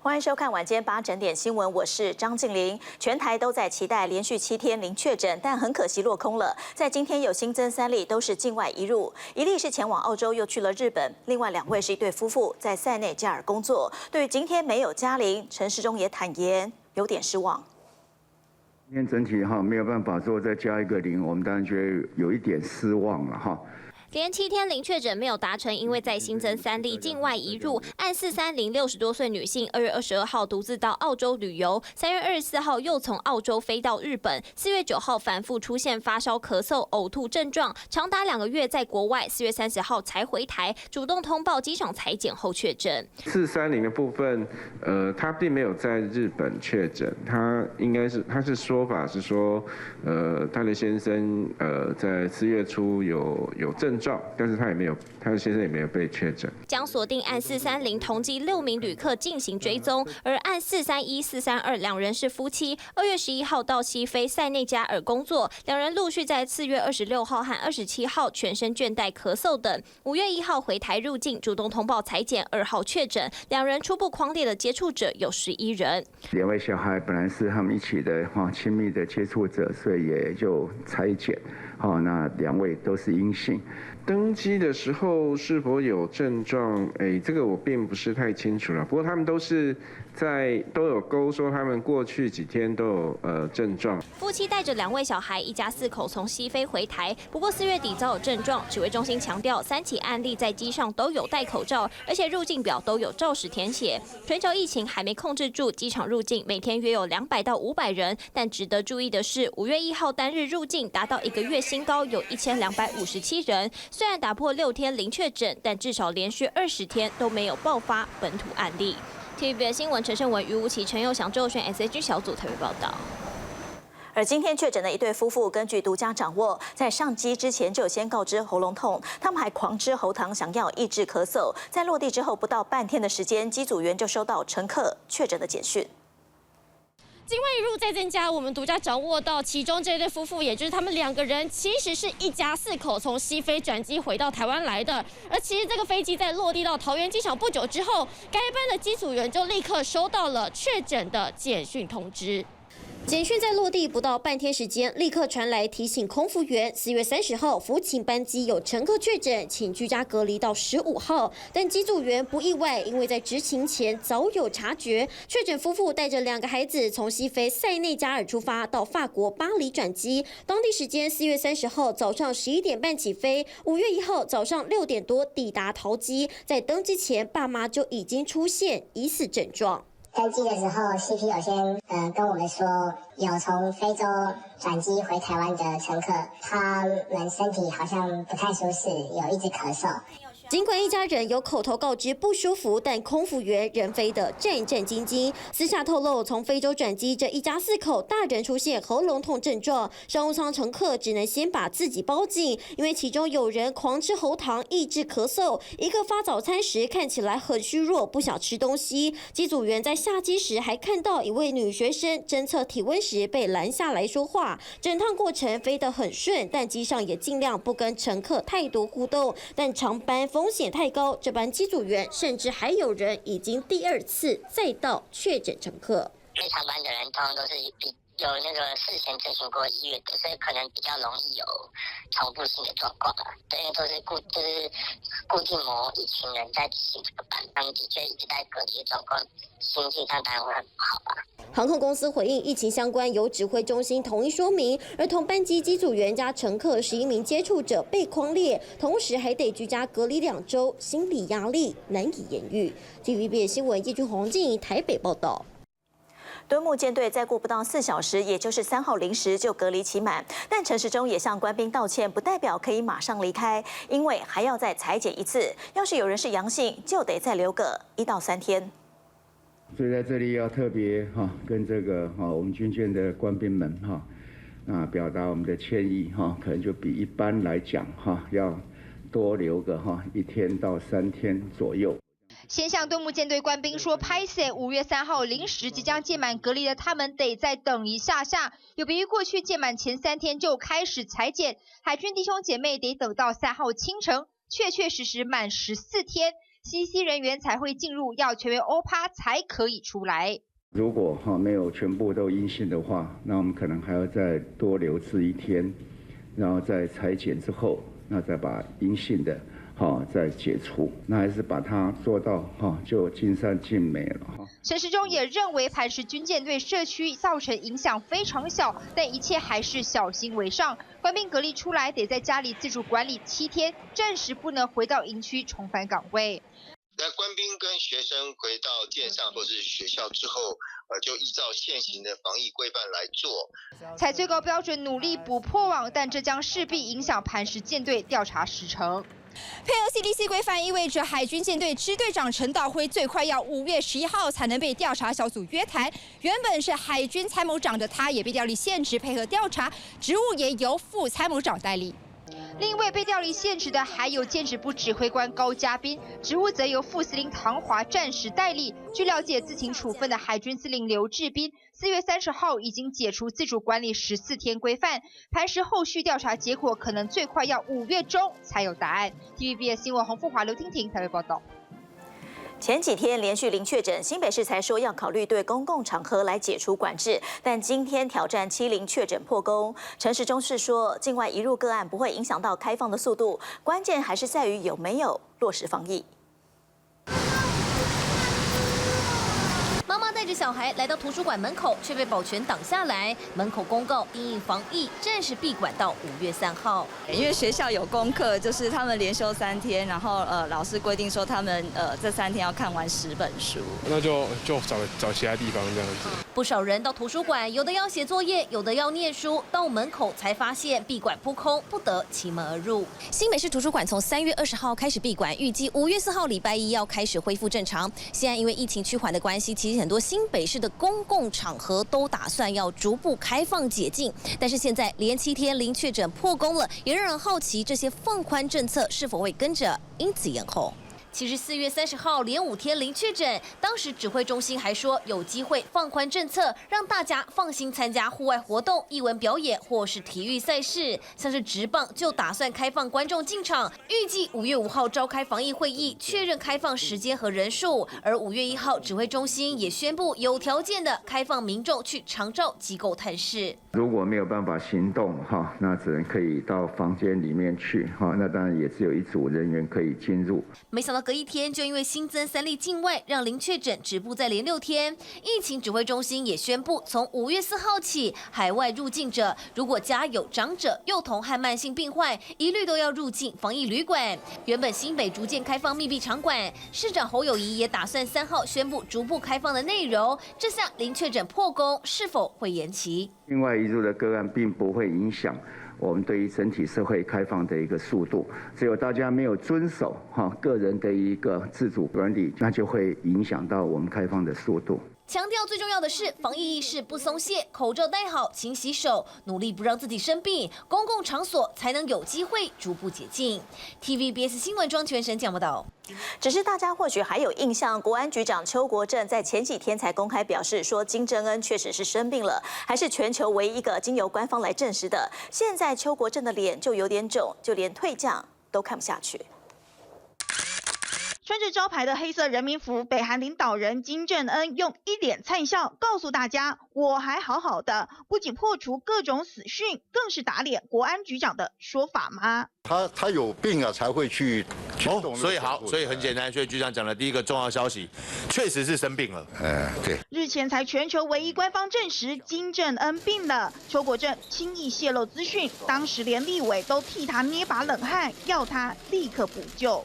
欢迎收看晚间8整点新闻，我是张静玲。全台都在期待连续7天零确诊，但很可惜落空了。在今天有新增3例，都是境外移入，一例是前往澳洲又去了日本，另外2位是一对夫妇，在塞内加尔工作。对于今天没有加零，陈时中也坦言有点失望。今天整体没有办法说再加一个0，我们当然觉得有一点失望了哈。连7天零确诊没有达成，因为再新增3例境外移入。案430 60多岁女性，2月22号独自到澳洲旅游，3月24号又从澳洲飞到日本，4月9号反复出现发烧、咳嗽、呕吐症状，长达2个月在国外，4月30号才回台，主动通报机场采检后确诊。430的部分，他并没有在日本确诊，他是说法是说，他的先生在4月初有症状，但是他的先生也没有被确诊。将锁定案430同机6名旅客进行追踪，而案431、432两人是夫妻，2月11号到西非塞内加尔工作，两人陆续在4月26号和27号全身倦怠、咳嗽等，5月1号回台入境，主动通报采检，2号确诊，两人初步匡列的接触者有11人。2位小孩本来是他们一起的亲密的接触者，所以也就采检，那2位都是阴性。登机的时候是否有症状？这个我并不是太清楚了。不过他们都有勾说他们过去几天都有症状。夫妻带着2位小孩，一家4口从西非回台，不过4月底遭有症状。指挥中心强调，3起案例在机上都有戴口罩，而且入境表都有照实填写。全球疫情还没控制住，机场入境每天约有200到500人。但值得注意的是，5月1号单日入境达到1个月新高，有1257人。虽然打破6天零确诊，但至少连续20天都没有爆发本土案例。TVB 新闻陈胜文、于无琪、陈佑祥、周璇 SH 小组特别报道。而今天确诊的一对夫妇，根据独家掌握，在上机之前就先告知喉咙痛，他们还狂吃喉糖，想要抑制咳嗽。在落地之后不到半天的时间，机组员就收到乘客确诊的简讯。境外移入再增加，我们独家掌握到，其中这对夫妇，也就是他们2个人，其实是一家4口从西非转机回到台湾来的。而其实这个飞机在落地到桃园机场不久之后，该班的机组员就立刻收到了确诊的简讯通知。简讯在落地不到半天时间，立刻传来提醒空服员，4月30号浮请班机有乘客确诊，请居家隔离到15号。但机组员不意外，因为在执勤前早有察觉，确诊夫妇带着2个孩子从西非塞内加尔出发，到法国巴黎转机。当地时间4月30号早上11点半起飞，5月1号早上6点多抵达桃机。在登机前，爸妈就已经出现疑似症状。登机的时候 ，CP 有先跟我们说，有从非洲转机回台湾的乘客，他们身体好像不太舒适，有一直咳嗽。尽管一家人有口头告知不舒服，但空服员仍飞得战战兢兢。私下透露，从非洲转机这一家4口，大人出现喉咙痛症状，商务舱乘客只能先把自己包紧，因为其中有人狂吃喉糖抑制咳嗽，一个发早餐时看起来很虚弱，不想吃东西。机组员在下机时还看到一位女学生侦测体温时被拦下来说话。整趟过程飞得很顺，但机上也尽量不跟乘客太多互动，但长班风险太高，这班机组员甚至还有人已经第2次再到确诊乘客。非常班的人通常都是有那个事前咨询过医院的，所以可能比较容易有重复性的状况吧。对，因为都是固定某一群人在执行这个班，他们的确一直在隔离的状况，心境上当然会很不好吧。航空公司回应疫情相关，由指挥中心统一说明。而同班机机组员加乘客11名接触者被匡列，同时还得居家隔离2周，心理压力难以言喻。TVB 新闻叶君宏、静怡台北报道。敦睦舰队再过不到4小时，也就是3号0时就隔离期满。但陈时中也向官兵道歉，不代表可以马上离开，因为还要再采检1次。要是有人是阳性，就得再留个1到3天。所以在这里要特别跟这个我们军舰的官兵们表达我们的歉意可能就比一般来讲要多留个1天到3天左右。先向敦睦舰队官兵说拍谢，5月3号0时即将届满隔离的他们得再等一下下，有别于过去届满前3天就开始采检，海军弟兄姐妹得等到3号清晨，确实满14天。，CDC 人员才会进入，要全员欧趴才可以出来。如果没有全部都阴性的话，那我们可能还要再多留置1天，然后在采检之后，那再把阴性的再解除，那还是把它做到就尽善尽美了。陈时中也认为磐石军舰对社区造成影响非常小，但一切还是小心为上。官兵隔离出来得在家里自主管理7天，暂时不能回到营区重返岗位。那官兵跟学生回到舰上或是学校之后，就依照现行的防疫规范来做，采最高标准努力补破网，但这将势必影响磐石舰队调查时程。配合 CDC 规范，意味着海军舰队支队长陈道辉最快要5月11号才能被调查小组约谈。原本是海军参谋长的他，也被调离现职配合调查，职务也由副参谋长代理。另一位被调离现职的还有舰指部指挥官高嘉斌，职务则由副司令唐华暂时代理。据了解，自行处分的海军司令刘志斌4月30号已经解除自主管理14天规范。磐石后续调查结果可能最快要5月中才有答案。TVBS 新闻洪富华、刘婷婷台北报道。前几天连续0确诊，新北市才说要考虑对公共场合来解除管制，但今天挑战70确诊破功。陈时中是说，境外移入个案不会影响到开放的速度，关键还是在于有没有落实防疫。妈妈带着小孩来到图书馆门口，却被保全挡下来。门口公告因应防疫，暂时闭馆到5月3号。因为学校有功课，就是他们连休3天，然后老师规定说他们这3天要看完10本书，那就找其他地方这样子。不少人到图书馆，有的要写作业，有的要念书，到门口才发现闭馆扑空，不得其门而入。新北市图书馆从3月20号开始闭馆，预计5月4号礼拜一要开始恢复正常。现在因为疫情趋缓的关系，其实很多新北市的公共场合都打算要逐步开放解禁，但是现在连7天0确诊破功了，也让人好奇这些放宽政策是否会跟着因此延后。其实4月30号连5天0确诊，当时指挥中心还说有机会放宽政策，让大家放心参加户外活动、艺文表演或是体育赛事。像是职棒就打算开放观众进场，预计5月5号召开防疫会议，确认开放时间和人数。而5月1号指挥中心也宣布有条件的开放民众去长照机构探视。如果没有办法行动那只能可以到房间里面去那当然也只有1组人员可以进入。没想到隔一天就因为新增3例境外，让0确诊止步在连6天。疫情指挥中心也宣布，从5月4号起，海外入境者如果家有长者、幼童和慢性病患，一律都要入境防疫旅馆。原本新北逐渐开放密闭场馆，市长侯友宜也打算3号宣布逐步开放的内容。这下0确诊破功，是否会延期？境外移入的个案并不会影响我们对于整体社会开放的一个速度，只有大家没有遵守个人的一个自主管理，那就会影响到我们开放的速度。强调最重要的是防疫意识不松懈，口罩戴好，勤洗手，努力不让自己生病，公共场所才能有机会逐步解禁。TVBS 新闻庄全神讲报道。只是大家或许还有印象，国安局长邱国正在前几天才公开表示说，金正恩确实是生病了，还是全球唯一一个经由官方来证实的。现在邱国正的脸就有点肿，就连退将都看不下去。穿着招牌的黑色人民服，北韩领导人金正恩用一脸灿笑告诉大家：“我还好好的。”不仅破除各种死讯，更是打脸国安局长的说法吗？他有病啊，才会去所以很简单，所以局长讲的第一个重要消息，确实是生病了。对。日前才全球唯一官方证实金正恩病了，邱国正轻易泄露资讯，当时连立委都替他捏把冷汗，要他立刻补救。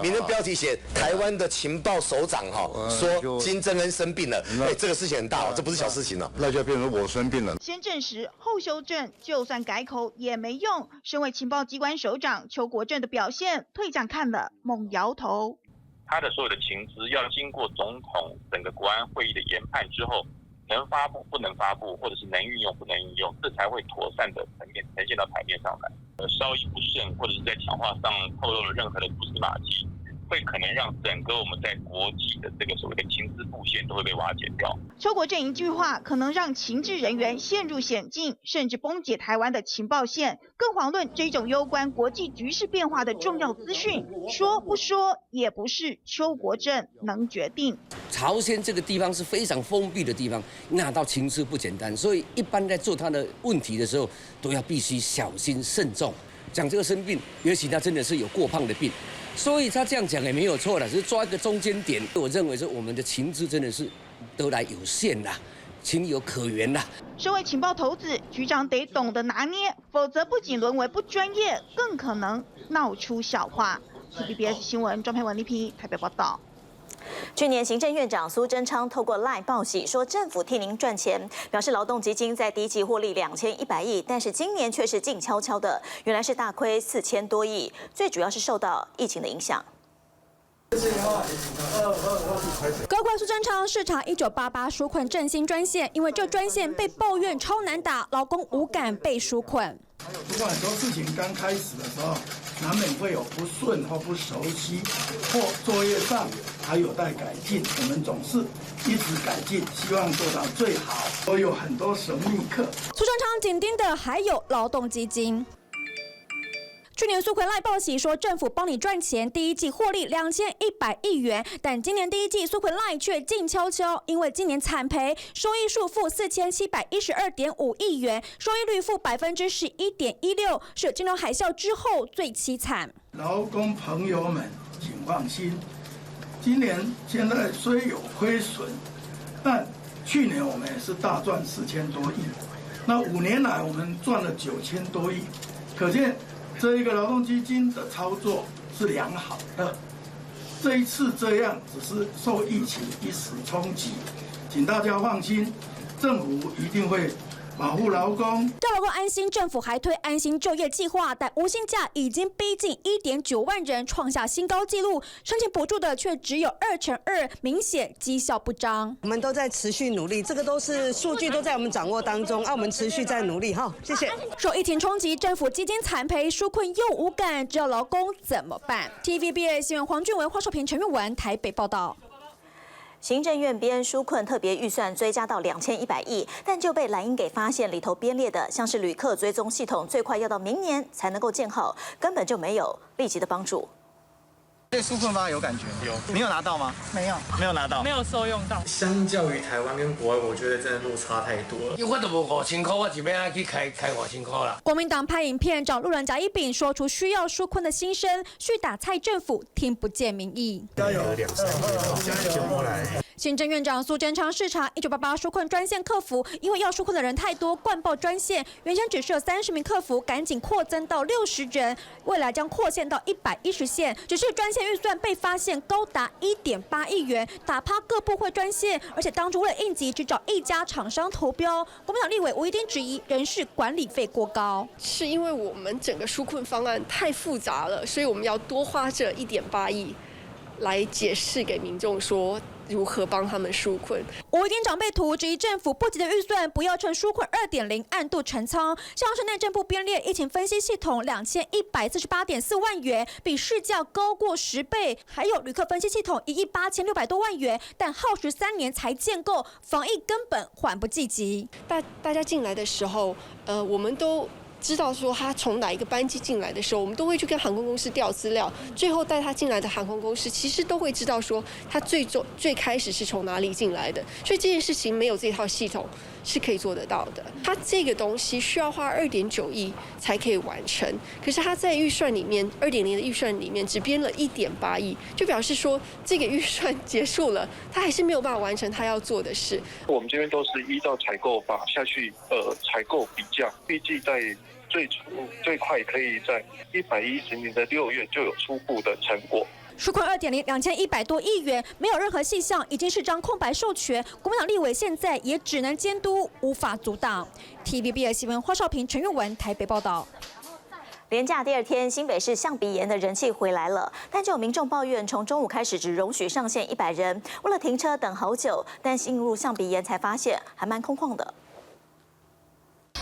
名人标题写台湾的情报首长说金正恩生病了，这个事情很大这不是小事情了。那就变成我生病了。先证实后修正，就算改口也没用。身为情报机关首长邱国正的表现，退将看了猛摇头。他的所有的情资要经过总统整个国安会议的研判之后，能发布不能发布，或者是能运用不能运用，这才会妥善的呈现到台面上来。稍一不慎，或者是在讲话上透露了任何的蛛丝马迹，会可能让整个我们在国际的这个所谓的情资布线都会被瓦解掉。邱国正一句话，可能让情治人员陷入险境，甚至崩解台湾的情报线。更遑论这种攸关国际局势变化的重要资讯，说不说也不是邱国正能决定。朝鲜这个地方是非常封闭的地方，拿到情资不简单，所以一般在做他的问题的时候，都要必须小心慎重。讲这个生病，尤其他真的是有过胖的病，所以他这样讲也没有错了，只是抓一个中间点。我认为是我们的情资真的是得来有限啦，情有可原啦。身为情报头子，局长得懂得拿捏，否则不仅沦为不专业，更可能闹出笑话。TVBS 新闻庄佩文、李平台北报道。去年行政院长苏贞昌透过 LINE 报喜说政府替您赚钱，表示劳动基金在第一季获利2100亿，但是今年却是静悄悄的，原来是大亏4000多亿，最主要是受到疫情的影响。高官苏贞昌视察1988纾困振兴专线，因为这专线被抱怨超难打，劳工无感被纾困。不过很多事情刚开始的时候，难免会有不顺或不熟悉，或作业上还有待改进。我们总是一直改进，希望做到最好。都有很多神秘客。苏贞昌紧盯的还有劳动基金。去年苏揆赖报喜说政府帮你赚钱，第一季获利2100亿元，但今年第一季苏揆赖却静悄悄，因为今年惨赔，收益数负4712.5亿元，收益率负11.16%，是金融海啸之后最凄惨。劳工朋友们，请放心，今年现在虽有亏损，但去年我们也是大赚4000多亿，那5年来我们赚了9000多亿，可见这一个劳动基金的操作是良好的。这一次这样只是受疫情一时冲击，请大家放心，政府一定会保护劳工，让劳工安心。政府还推安心就业计划，但无薪假已经逼近1.9万人，创下新高纪录。申请补助的却只有2%，明显绩效不彰。我们都在持续努力，这个都是数据都在我们掌握当中，我们持续在努力哈，谢谢。受疫情冲击，政府基金惨赔，纾困又无感，知道劳工怎么办 ？TVBS 新闻黄俊文、花少平、陈玉文台北报道。行政院编纾困特别预算追加到2100亿，但就被蓝营给发现里头编列的，像是旅客追踪系统，最快要到明年才能够建好，根本就没有立即的帮助。对纾困方案有感觉？有，你有拿到吗？没有，没有拿到，没有受用到。相较于台湾跟国外，我觉得真的落差太多了。我都无5000块，我怎么样去开5000块啦？国民党拍影片找路人甲乙丙，说出需要纾困的心声，续打蔡政府听不见民意。加油，2、3天就过来。行政院长苏贞昌视察1988纾困专线客服，因为要纾困的人太多，灌爆专线。原先只设30名客服，赶紧扩增到60人，未来将扩线到110线。只是专线预算被发现高达1.8亿元，打趴各部会专线，而且当初为了应急，只找一家厂商投标。国民党立委吴怡丁质疑人事管理费过高，是因为我们整个纾困方案太复杂了，所以我们要多花这1.8亿来解释给民众说如何帮他们纾困。吴怡丁长辈图质疑政府不急的预算，不要趁纾困2.0暗度陈仓。像是内政部编列疫情分析系统2148.4万元，比市价高过10倍。还有旅客分析系统1亿8600多万元，但耗时3年才建构，防疫根本缓不济急。大家进来的时候，我们都知道说他从哪一个班机进来的时候，我们都会去跟航空公司调资料，最后带他进来的航空公司其实都会知道说他最开始是从哪里进来的，所以这件事情没有这套系统是可以做得到的。他这个东西需要花2.9亿才可以完成，可是他在预算里面2.0的预算里面只编了1.8亿，就表示说这个预算结束了，他还是没有办法完成他要做的事。我们这边都是依照采购法下去采购比价，预计在最快可以在110年的6月就有初步的成果。纾困2.0 2100多亿元，没有任何细项，已经是张空白授权。国民党立委现在也只能监督，无法阻挡。TVBS 新闻花少平、陈玉文台北报道。连假第2天，新北市象鼻岩的人气回来了，但就有民众抱怨，从中午开始只容许上限100人，为了停车等好久，但进入象鼻岩才发现还蛮空旷的。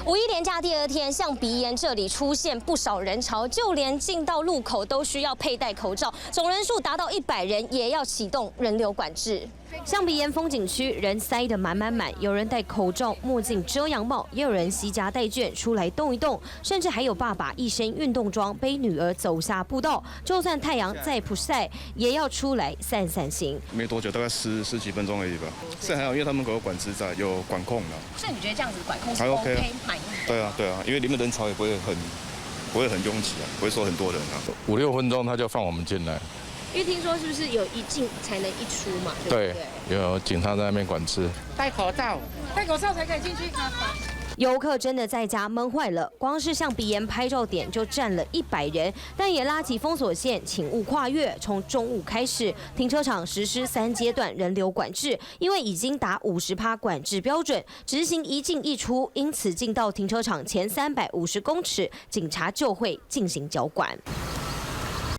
五一连假第2天，象鼻岩这里出现不少人潮，就连进到路口都需要佩戴口罩，总人数达到100人，也要启动人流管制。象鼻岩风景区人塞得满，有人戴口罩、墨镜、遮阳帽，也有人携家带眷出来动一动，甚至还有爸爸一身运动装背女儿走下步道，就算太阳再不晒，也要出来散散心。没多久，大概十几分钟而已吧。是还好，因为他们有管制在，有管控的。所以你觉得这样子管控是还 OK 啊？满意？对啊，因为里面人潮也不会很拥挤啊，不会说很多人啊。5、6分钟他就放我们进来。因为听说是不是有一进才能一出嘛？对，有警察在那边管制。戴口罩才可以进去。游客真的在家闷坏了，光是象鼻岩拍照点就站了100人，但也拉起封锁线，请勿跨越。从中午开始，停车场实施3阶段人流管制，因为已经达50%管制标准，执行一进一出，因此进到停车场前350公尺，警察就会进行交管。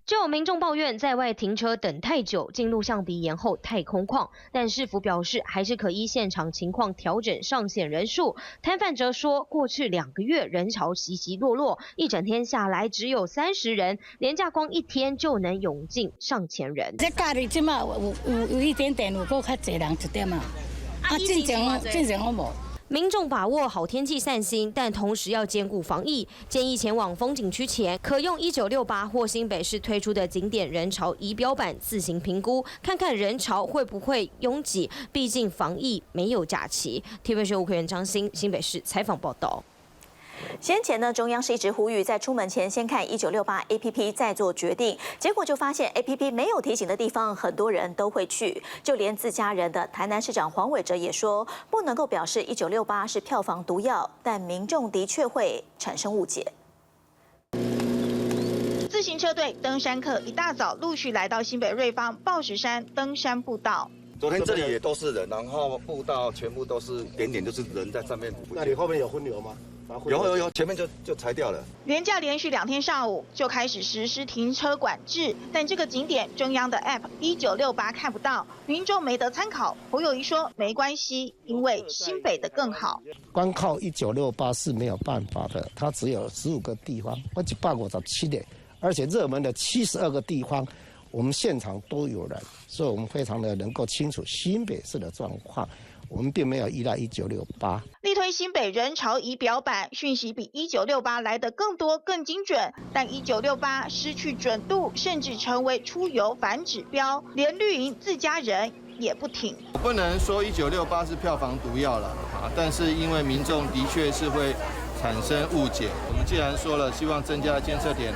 就有民众抱怨在外停车等太久，进入象鼻岩后太空旷，但市府表示还是可依现场情况调整上限人数。摊贩则说，过去2个月人潮稀稀落落，一整天下来只有30人，连假光1天就能涌进上千人。这假日即马有一点点有够较侪人一点啊，正常好无。民众把握好天气散心，但同时要兼顾防疫。建议前往风景区前，可用1968或新北市推出的景点人潮仪表板自行评估，看看人潮会不会拥挤。毕竟防疫没有假期。TVBS 吴奎元、张欣，新北市采访报道。先前呢，中央是一直呼吁在出门前先看1968 APP 再做决定，结果就发现 APP 没有提醒的地方，很多人都会去，就连自家人的台南市长黄伟哲也说，不能够表示1968是票房毒药，但民众的确会产生误解。自行车队、登山客一大早陆续来到新北瑞芳抱石山登山步道。昨天这里也都是人，然后步道全部都是点就是人在上面。那你后面有分流吗？有，前面就裁掉了。连假连续2天上午就开始实施停车管制，但这个景点中央的 App 1968看不到，民众没得参考。侯友宜说没关系，因为新北的更好。光靠1968是没有办法的，它只有15个地方，我157个，而且热门的72个地方，我们现场都有人，所以我们非常的能够清楚新北市的状况。我们并没有依赖1968，力推新北人潮仪表板，讯息比1968来得更多更精准，但1968失去准度，甚至成为出游反指标，连绿营自家人也不挺。不能说1968是票房毒药了啊，但是因为民众的确是会产生误解。我们既然说了希望增加监测点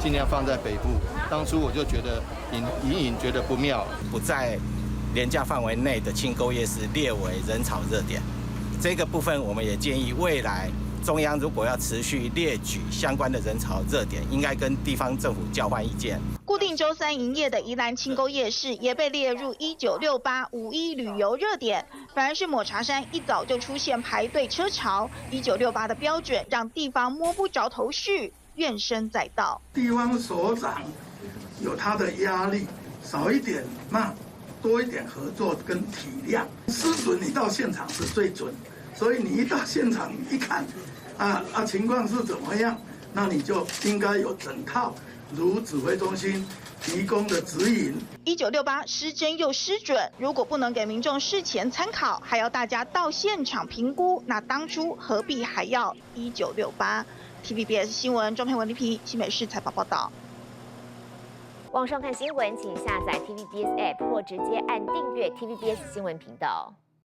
尽量放在北部，当初我就觉得隐觉得不妙，不在连假范围内的轻购夜市列为人潮热点，这个部分我们也建议未来中央如果要持续列举相关的人潮热点，应该跟地方政府交换意见。固定周3营业的宜兰轻购夜市也被列入1968五一旅游热点，反而是抹茶山一早就出现排队车潮。1968的标准让地方摸不着头绪，怨声载道。地方首长有他的压力，少一点那多一点合作跟体谅，失准你到现场是最准，所以你一到现场一看，情况是怎么样，那你就应该有整套如指挥中心提供的指引。1968失真又失准，如果不能给民众事前参考，还要大家到现场评估，那当初何必还要1968 ？TVBS 新闻庄佩文、李皮新北市采访报道。网上看新闻，请下载 TVBS App 或直接按订阅 TVBS 新闻频道。